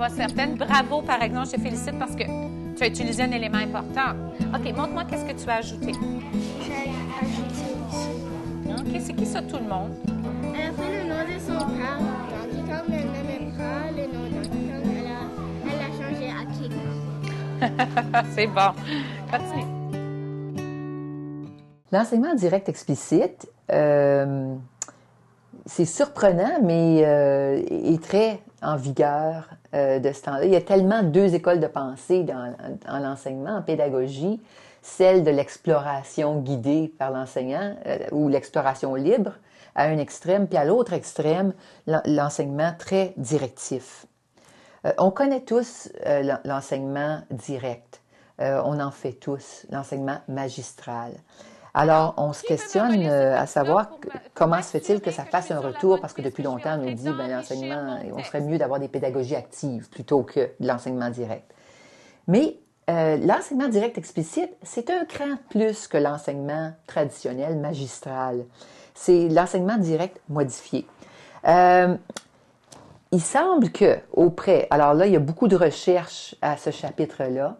pas certaine. Bravo, par exemple, je te félicite parce que tu as utilisé un élément important. OK, montre-moi qu'est-ce que tu as ajouté. J'ai ajouté ici. OK, c'est qui ça, tout le monde? Elle a fait le nom de son père, Donkey Kong, mais elle n'aimait pas le nom Donkey Kong. Elle l'a changé à King Kong. C'est bon. Continue. L'enseignement direct explicite, c'est surprenant, mais est très en vigueur de ce temps-là. Il y a tellement deux écoles de pensée dans l'enseignement, en pédagogie, celle de l'exploration guidée par l'enseignant ou l'exploration libre à un extrême, puis à l'autre extrême, l'enseignement très directif. On connaît tous l'enseignement direct. On en fait tous, l'enseignement magistral. Alors, on se questionne à savoir comment se fait-il que ça fasse un retour, parce que depuis longtemps, on nous dit que l'enseignement, on serait mieux d'avoir des pédagogies actives plutôt que de l'enseignement direct. Mais l'enseignement direct explicite, c'est un cran plus que l'enseignement traditionnel magistral. C'est l'enseignement direct modifié. Il semble que, alors là, il y a beaucoup de recherches à ce chapitre-là,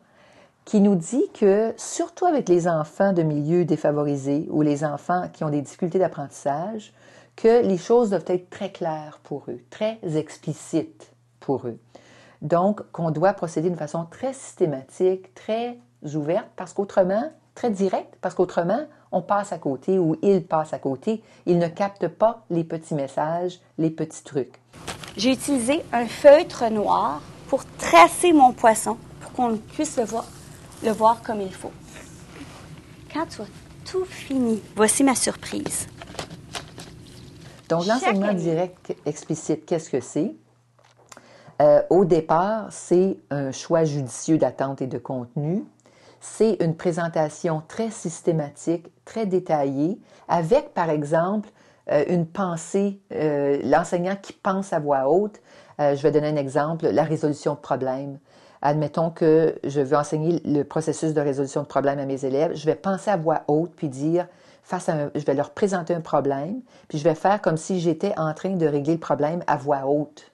qui nous dit que, surtout avec les enfants de milieux défavorisés ou les enfants qui ont des difficultés d'apprentissage, que les choses doivent être très claires pour eux, très explicites pour eux. Donc, qu'on doit procéder d'une façon très systématique, très ouverte, parce qu'autrement, très directe, parce qu'autrement, on passe à côté ou ils passent à côté. Ils ne captent pas les petits messages, les petits trucs. J'ai utilisé un feutre noir pour tracer mon poisson, pour qu'on puisse le voir comme il faut. Quand tu as tout fini, voici ma surprise. Donc, l'enseignement direct explicite, qu'est-ce que c'est? Au départ, c'est un choix judicieux d'attente et de contenu. C'est une présentation très systématique, très détaillée, avec, par exemple, une pensée, l'enseignant qui pense à voix haute. Je vais donner un exemple, la résolution de problèmes. Admettons que je veux enseigner le processus de résolution de problèmes à mes élèves. Je vais penser à voix haute puis dire, je vais leur présenter un problème, puis je vais faire comme si j'étais en train de régler le problème à voix haute,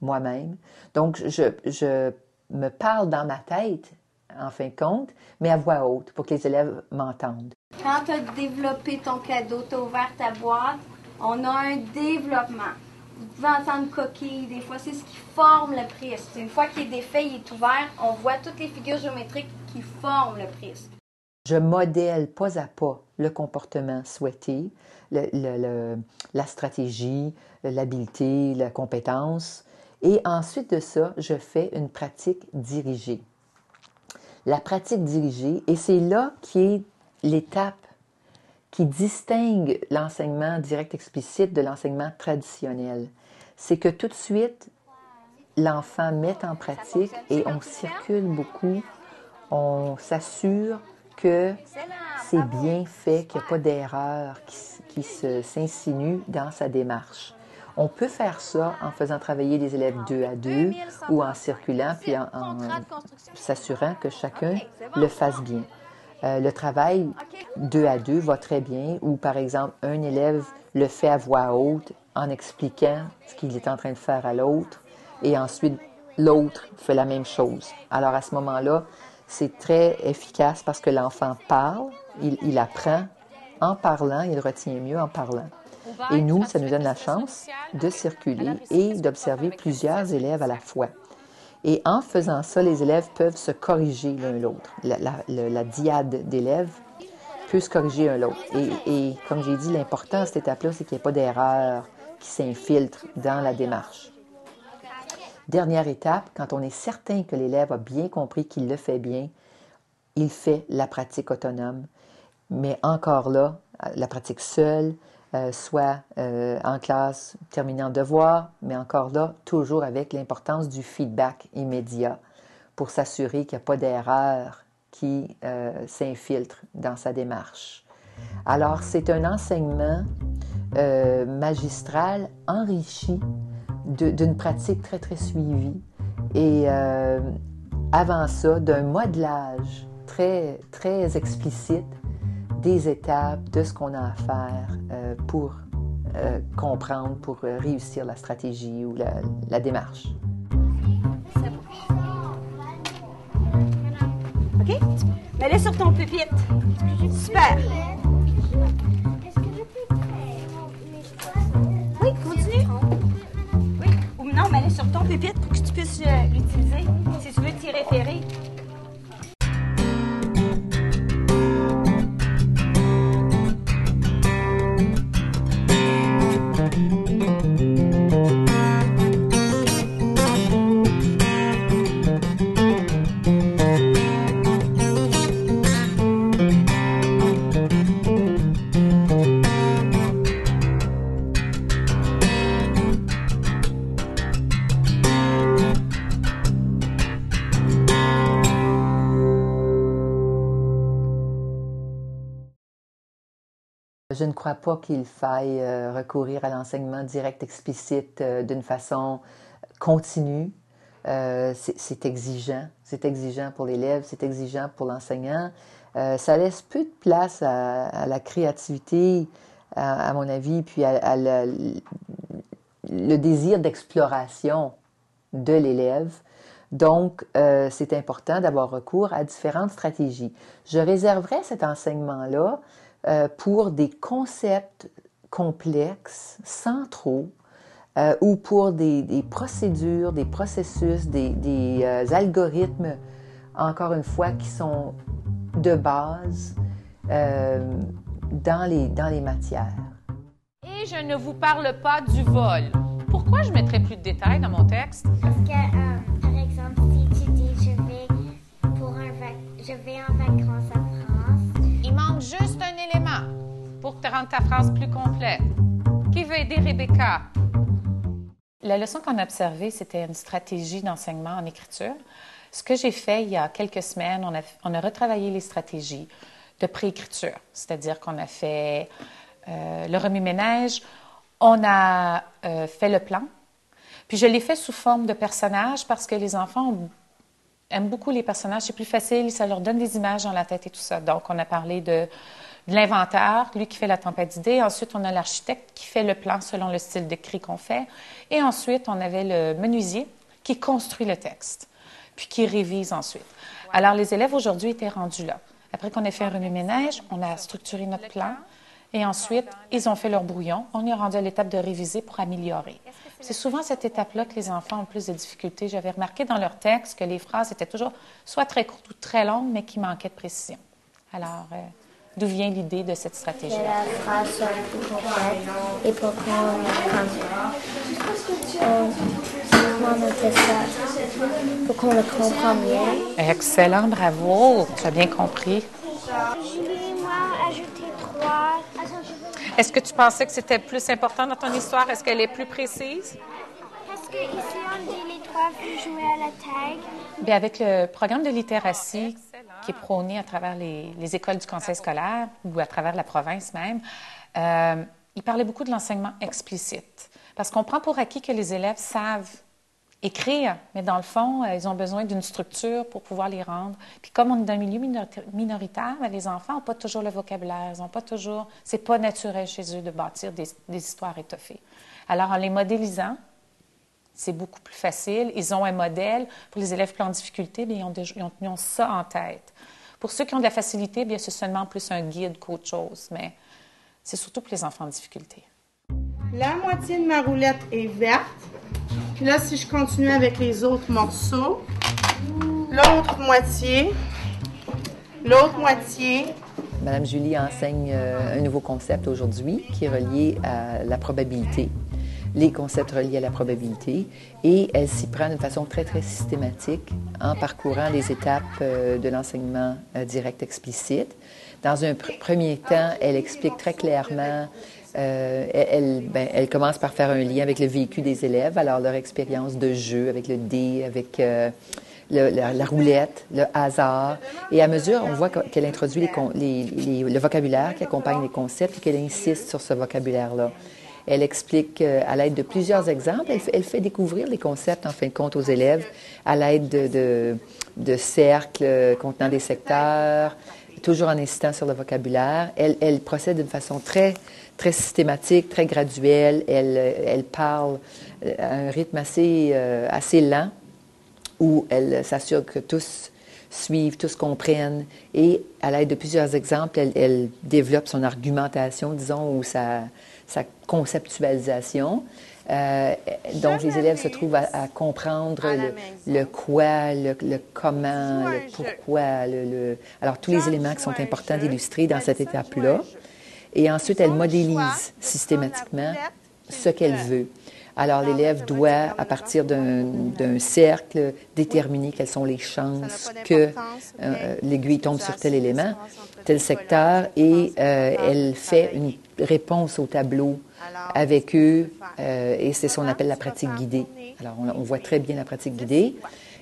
moi-même. Donc, je me parle dans ma tête, en fin de compte, mais à voix haute, pour que les élèves m'entendent. Quand tu as développé ton cadeau, tu as ouvert ta boîte, on a un développement. Vous pouvez entendre coquille, des fois, c'est ce qui forme le prisme. Une fois qu'il est défait, il est ouvert, on voit toutes les figures géométriques qui forment le prisme. Je modèle pas à pas le comportement souhaité, la stratégie, l'habileté, la compétence. Et ensuite de ça, je fais une pratique dirigée. La pratique dirigée, et c'est là qui est l'étape qui distingue l'enseignement direct explicite de l'enseignement traditionnel. C'est que tout de suite, l'enfant met en pratique et on circule beaucoup, on s'assure que c'est bien fait, qu'il n'y a pas d'erreur qui s'insinue dans sa démarche. On peut faire ça en faisant travailler les élèves 2 à 2 ou en circulant puis en s'assurant que chacun le fasse bien. Le travail 2 à 2 va très bien, ou par exemple, un élève le fait à voix haute en expliquant ce qu'il est en train de faire à l'autre, et ensuite l'autre fait la même chose. Alors à ce moment-là, c'est très efficace parce que l'enfant parle, il apprend en parlant, il retient mieux en parlant. Et nous, ça nous donne la chance de circuler et d'observer plusieurs élèves à la fois. Et en faisant ça, les élèves peuvent se corriger l'un l'autre. La dyade d'élèves peut se corriger un l'autre. Et comme j'ai dit, l'important à cette étape-là, c'est qu'il n'y ait pas d'erreur qui s'infiltre dans la démarche. Dernière étape, quand on est certain que l'élève a bien compris qu'il le fait bien, il fait la pratique autonome. Mais encore là, la pratique seule, soit en classe, terminant devoir, mais encore là, toujours avec l'importance du feedback immédiat pour s'assurer qu'il n'y a pas d'erreur qui s'infiltre dans sa démarche. Alors, c'est un enseignement magistral enrichi d'une pratique très, très suivie et avant ça, d'un modelage très, très explicite des étapes de ce qu'on a à faire pour comprendre, pour réussir la stratégie ou la démarche. OK? Mets-les sur ton pupitre. Super. Est-ce que je peux Oui, continue. Oui. Ou non, mets-les sur ton pupitre pour que tu puisses l'utiliser si tu veux t'y référer. Je ne crois pas qu'il faille recourir à l'enseignement direct explicite d'une façon continue. C'est exigeant. C'est exigeant pour l'élève, c'est exigeant pour l'enseignant. Ça laisse peu de place à la créativité, à mon avis, puis à le désir d'exploration de l'élève. Donc, c'est important d'avoir recours à différentes stratégies. Je réserverai cet enseignement-là pour des concepts complexes, centraux, ou pour des procédures, des processus, des algorithmes, encore une fois, qui sont de base dans les matières. Et je ne vous parle pas du vol. Pourquoi je mettrais plus de détails dans mon texte? Parce que, par exemple, si tu dis je vais en vacances à France. Il manque juste un élément pour te rendre ta phrase plus complète. Qui veut aider Rebecca? La leçon qu'on a observée, c'était une stratégie d'enseignement en écriture. Ce que j'ai fait il y a quelques semaines, on a retravaillé les stratégies de préécriture, c'est-à-dire qu'on a fait le remue-ménage, on a fait le plan, puis je l'ai fait sous forme de personnages parce que les enfants aiment beaucoup les personnages, c'est plus facile, ça leur donne des images dans la tête et tout ça. Donc, on a parlé de l'inventeur, lui qui fait la tempête d'idées. Ensuite, on a l'architecte qui fait le plan selon le style d'écrit qu'on fait. Et ensuite, on avait le menuisier qui construit le texte, puis qui révise ensuite. Alors, les élèves aujourd'hui étaient rendus là. Après qu'on ait fait un remue-ménage, on a structuré notre plan. Et ensuite, ils ont fait leur brouillon. On est rendu à l'étape de réviser pour améliorer. C'est souvent cette étape-là que les enfants ont le plus de difficultés. J'avais remarqué dans leur texte que les phrases étaient toujours soit très courtes ou très longues, mais qui manquaient de précision. Alors, d'où vient l'idée de cette stratégie? Que la phrase soit plus complète et pour qu'on note ça, pour qu'on le comprenne mieux. Excellent, bravo. Tu as bien compris. Julie et moi, ajouter 3. Est-ce que tu pensais que c'était plus important dans ton histoire? Est-ce qu'elle est plus précise? Parce qu'ici, on dit les 3 veulent jouer à la tag. Bien, avec le programme de littératie qui est prôné à travers les écoles du conseil scolaire ou à travers la province même, il parlait beaucoup de l'enseignement explicite. Parce qu'on prend pour acquis que les élèves savent écrire, mais dans le fond, ils ont besoin d'une structure pour pouvoir les rendre. Puis comme on est dans un milieu minoritaire, bien, les enfants n'ont pas toujours le vocabulaire, ils n'ont pas toujours... C'est pas naturel chez eux de bâtir des histoires étoffées. Alors, en les modélisant, c'est beaucoup plus facile. Ils ont un modèle. Pour les élèves plus en difficulté, bien, ils ont ça en tête. Pour ceux qui ont de la facilité, bien, c'est seulement plus un guide qu'autre chose, mais c'est surtout pour les enfants en difficulté. La moitié de ma roulette est verte. Puis là, si je continue avec les autres morceaux, l'autre moitié. Madame Julie enseigne un nouveau concept aujourd'hui qui est relié à la probabilité, les concepts reliés à la probabilité, et elle s'y prend d'une façon très, très systématique en parcourant les étapes de l'enseignement direct explicite. Dans un premier temps, elle explique très clairement. Elle commence par faire un lien avec le vécu des élèves, alors leur expérience de jeu avec le dé, avec la roulette, le hasard. Et à mesure, on voit qu'elle introduit le vocabulaire qui accompagne les concepts et qu'elle insiste sur ce vocabulaire-là. Elle explique à l'aide de plusieurs exemples. Elle fait découvrir les concepts, en fin de compte, aux élèves à l'aide de cercles contenant des secteurs, toujours en insistant sur le vocabulaire. Elle procède d'une façon très systématique, très graduelle. Elle parle à un rythme assez lent, où elle s'assure que tous suivent, tous comprennent. Et à l'aide de plusieurs exemples, elle développe son argumentation, disons, ou sa conceptualisation. Donc, les élèves se trouvent à comprendre le quoi, le comment, le pourquoi. Alors, tous les éléments qui sont importants d'illustrer dans cette étape-là. Et ensuite, elle modélise systématiquement ce qu'elle veut. Alors, l'élève doit, à partir d'un cercle, déterminer quelles sont les chances que l'aiguille tombe sur tel élément, tel secteur, et elle fait une réponse au tableau avec eux, et c'est ce qu'on appelle la pratique guidée. Alors, on voit très bien la pratique guidée,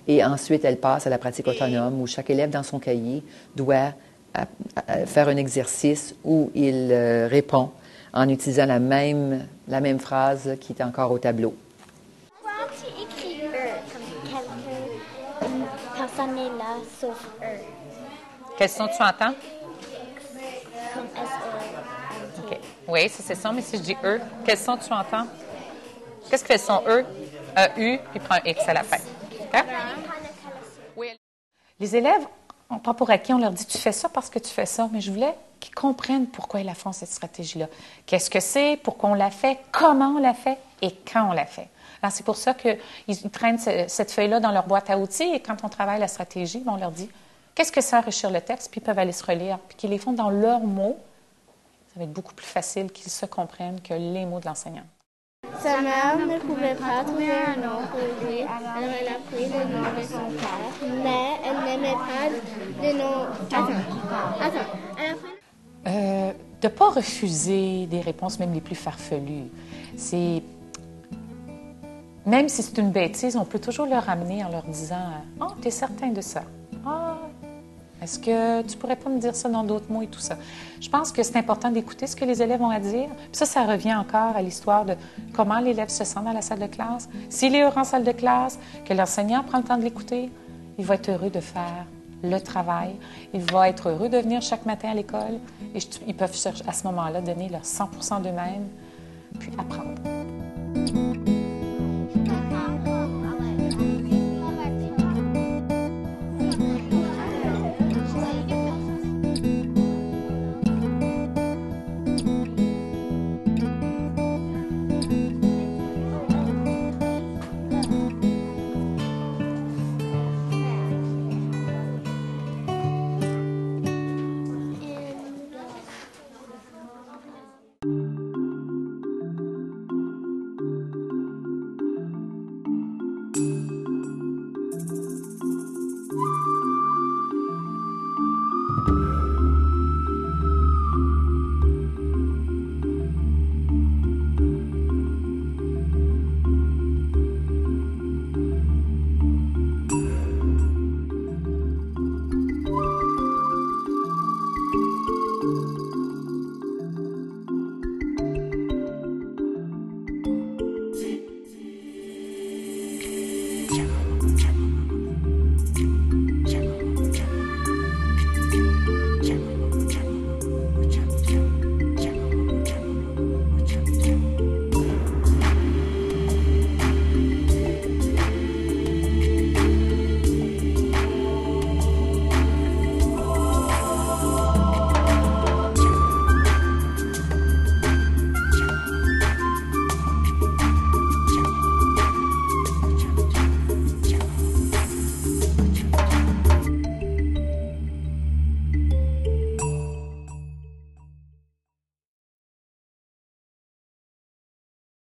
et ensuite, elle passe à la pratique autonome, où chaque élève, dans son cahier, doit faire un exercice où il répond en utilisant la même phrase qui est encore au tableau. Quand tu écris comme une personne est là, sauf Quel son tu entends? comme S-E. OK. Oui, c'est ça, mais si je dis E, quel son tu entends? Qu'est-ce que fait le son E? Un U, puis prend un X à la fin. OK? Oui. Les élèves, on prend pour acquis, on leur dit, tu fais ça parce que tu fais ça, mais je voulais qu'ils comprennent pourquoi ils la font, cette stratégie-là. Qu'est-ce que c'est, pourquoi on la fait, comment on la fait et quand on la fait. Alors, c'est pour ça qu'ils traînent cette feuille-là dans leur boîte à outils et quand on travaille la stratégie, on leur dit, qu'est-ce que c'est enrichir le texte, puis ils peuvent aller se relire, puis qu'ils les font dans leurs mots. Ça va être beaucoup plus facile qu'ils se comprennent que les mots de l'enseignant. Sa mère ne pouvait pas trouver un nom pour lui, alors elle a pris le nom de son père, mais elle n'aimait pas le nom... Attends. Elle a pris... De ne pas refuser des réponses, même les plus farfelues. C'est... Même si c'est une bêtise, on peut toujours le ramener en leur disant « Ah, tu es certain de ça? Ah, est-ce que tu pourrais pas me dire ça dans d'autres mots et tout ça? » Je pense que c'est important d'écouter ce que les élèves ont à dire. Puis ça revient encore à l'histoire de comment l'élève se sent dans la salle de classe. S'il est heureux en salle de classe, que l'enseignant prend le temps de l'écouter, il va être heureux de faire le travail. Il va être heureux de venir chaque matin à l'école. Et ils peuvent, à ce moment-là, donner leur 100% d'eux-mêmes, puis apprendre.